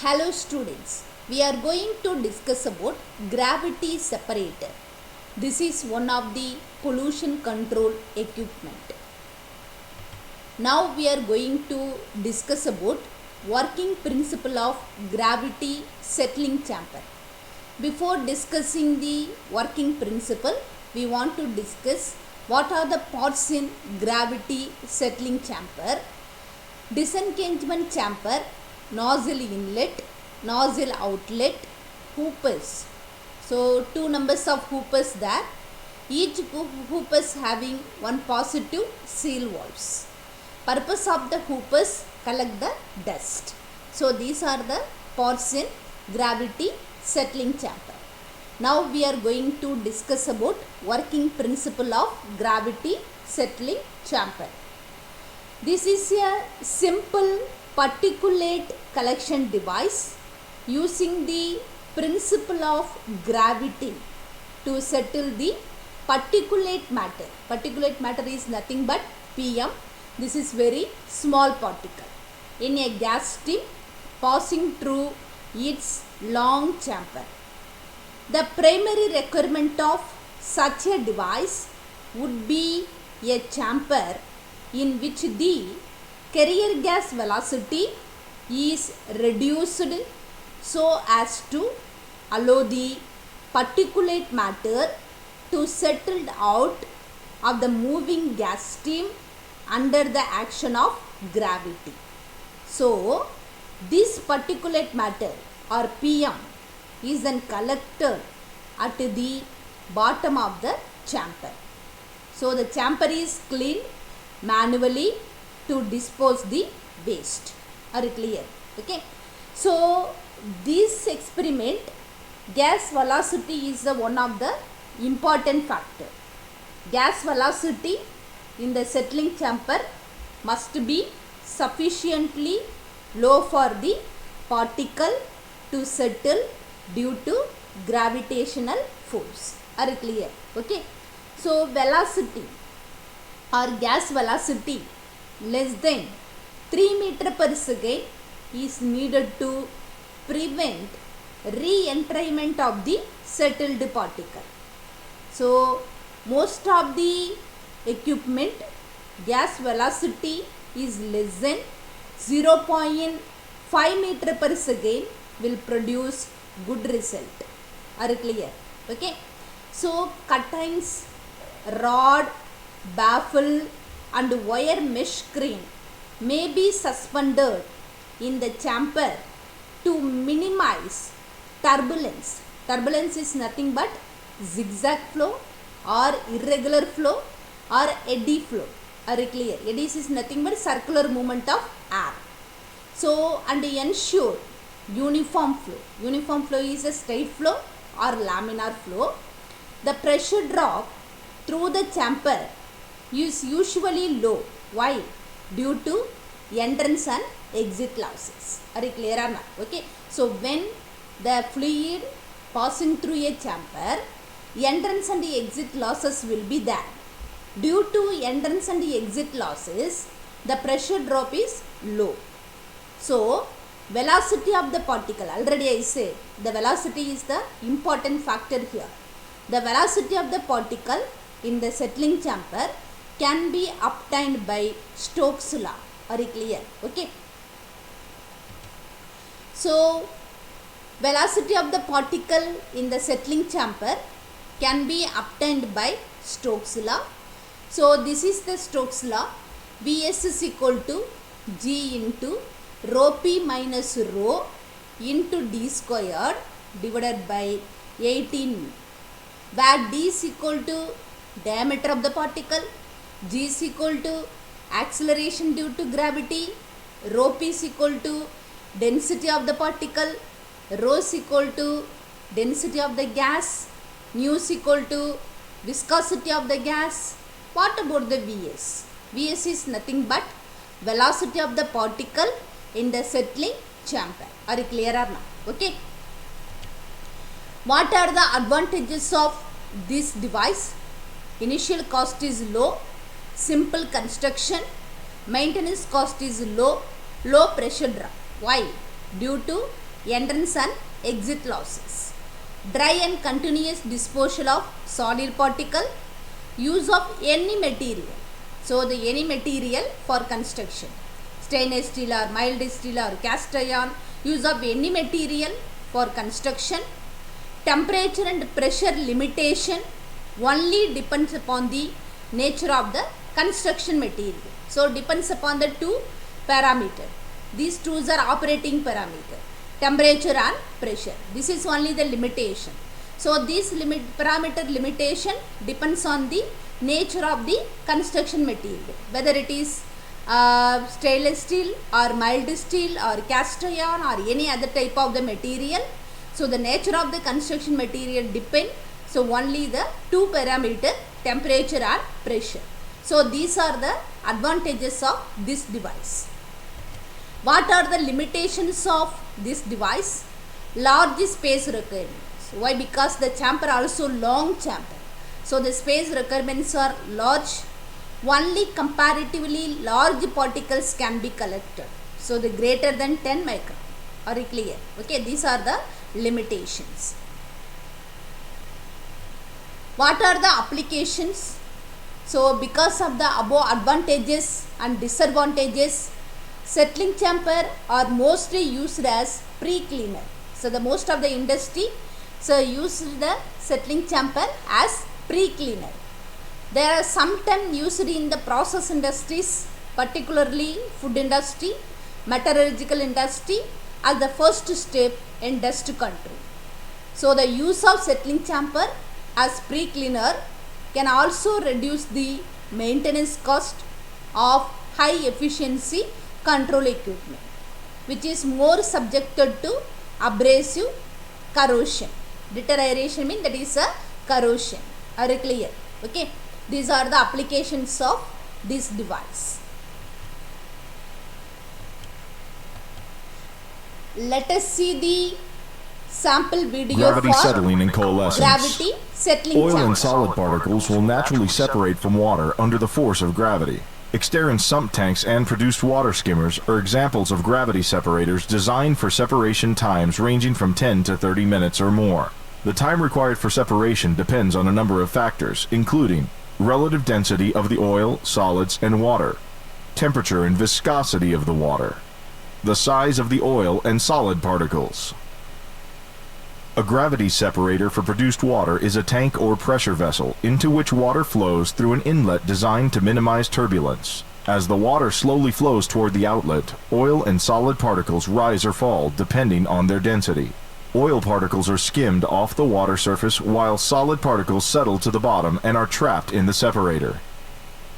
Hello students, we are going to discuss about gravity separator. This is one of the pollution control equipment. Now we are going to discuss about working principle of gravity settling chamber. Before discussing the working principle, we want to discuss what are the parts in gravity settling chamber. Disengagement chamber, nozzle inlet, nozzle outlet, hoopers. So two numbers of hoopers there. Each hoopers having one positive seal valves. Purpose of the hoopers, collect the dust. So these are the parts in gravity settling chamber. Now we are going to discuss about working principle of gravity settling chamber. This is a simple particulate collection device using the principle of gravity to settle the particulate matter. Particulate matter is nothing but PM. This is very small particle in a gas stream passing through its long chamber. The primary requirement of such a device would be a chamber in which the carrier gas velocity is reduced so as to allow the particulate matter to settle out of the moving gas stream under the action of gravity. So, this particulate matter or PM is then collected at the bottom of the chamber. So, the chamber is cleaned manually to dispose the waste. Are you clear? Okay. So this experiment, gas velocity is one of the important factor. Gas velocity in the settling chamber must be sufficiently low for the particle to settle due to gravitational force. Are you clear? Okay. So velocity or gas velocity less than 3 meter per second is needed to prevent re-entrayment of the settled particle. So most of the equipment gas velocity is less than 0.5 meter per second will produce good result. Are you clear? Okay. So curtains, rod, baffle and wire mesh crane may be suspended in the chamber to minimize turbulence. Turbulence is nothing but zigzag flow or irregular flow or eddy flow. Are you clear? Eddies is nothing but circular movement of air. So, and ensure uniform flow. Uniform flow is a straight flow or laminar flow. The pressure drop through the chamber is usually low. Why? Due to entrance and exit losses. Are you clear or not? Okay. So when the fluid passing through a chamber, entrance and exit losses will be there. Due to entrance and exit losses, the pressure drop is low. So velocity of the particle, already I said the velocity is the important factor here. The velocity of the particle in the settling chamber can be obtained by Stokes law. Are you clear? Okay. So velocity of the particle in the settling chamber can be obtained by Stokes law. So this is the Stokes law. Vs is equal to G into rho P minus rho into D squared divided by 18, where D is equal to diameter of the particle, G is equal to acceleration due to gravity, rho P is equal to density of the particle, rho is equal to density of the gas, nu is equal to viscosity of the gas. What about the Vs? Vs is nothing but velocity of the particle in the settling chamber. Are you clear or not? Okay. What are the advantages of this device? Initial cost is low, simple construction, maintenance cost is low, low pressure drop. Why? Due to entrance and exit losses, dry and continuous disposal of solid particle, use of any material. So the any material for construction, stainless steel or mild steel or cast iron, use of any material for construction. Temperature and pressure limitation only depends upon the nature of the construction material. So depends upon the two parameter. These two are operating parameter, temperature and pressure. This is only the limitation. So this parameter limitation depends on the nature of the construction material, whether it is stainless steel or mild steel or cast iron or any other type of the material. So the nature of the construction material depend. So only the two parameter, temperature and pressure. So these are the advantages of this device. What are the limitations of this device? Large space requirements. Why? Because the chamber also long chamber. So the space requirements are large. Only comparatively large particles can be collected. So the greater than 10 micron. Are you clear? Okay, these are the limitations. What are the applications? So because of the above advantages and disadvantages, settling chamber are mostly used as pre-cleaner. So the most of the industry used the settling chamber as pre-cleaner. They are sometimes used in the process industries, particularly food industry, metallurgical industry, as the first step in dust control. So the use of settling chamber as pre-cleaner can also reduce the maintenance cost of high efficiency control equipment, which is more subjected to abrasive corrosion. Deterioration means that is a corrosion. Are you clear? Okay. These are the applications of this device. Let us see the sample video Gravity for settling and coalescence. gravity settling Oil chamber. and solid particles will naturally separate from water under the force of gravity. Exterran sump tanks and produced water skimmers are examples of gravity separators designed for separation times ranging from 10 to 30 minutes or more. The time required for separation depends on a number of factors, including relative density of the oil, solids, and water, temperature and viscosity of the water, the size of the oil and solid particles. A gravity separator for produced water is a tank or pressure vessel into which water flows through an inlet designed to minimize turbulence. As the water slowly flows toward the outlet, oil and solid particles rise or fall depending on their density. Oil particles are skimmed off the water surface while solid particles settle to the bottom and are trapped in the separator.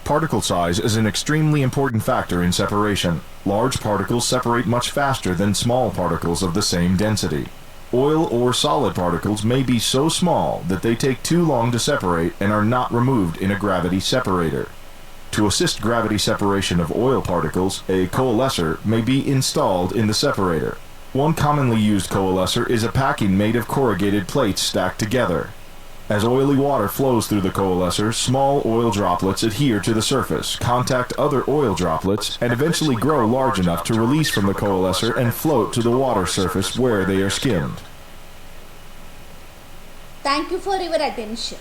Particle size is an extremely important factor in separation. Large particles separate much faster than small particles of the same density. Oil or solid particles may be so small that they take too long to separate and are not removed in a gravity separator. To assist gravity separation of oil particles, a coalescer may be installed in the separator. One commonly used coalescer is a packing made of corrugated plates stacked together. As oily water flows through the coalescer, small oil droplets adhere to the surface, contact other oil droplets, and eventually grow large enough to release from the coalescer and float to the water surface where they are skimmed. Thank you for your attention.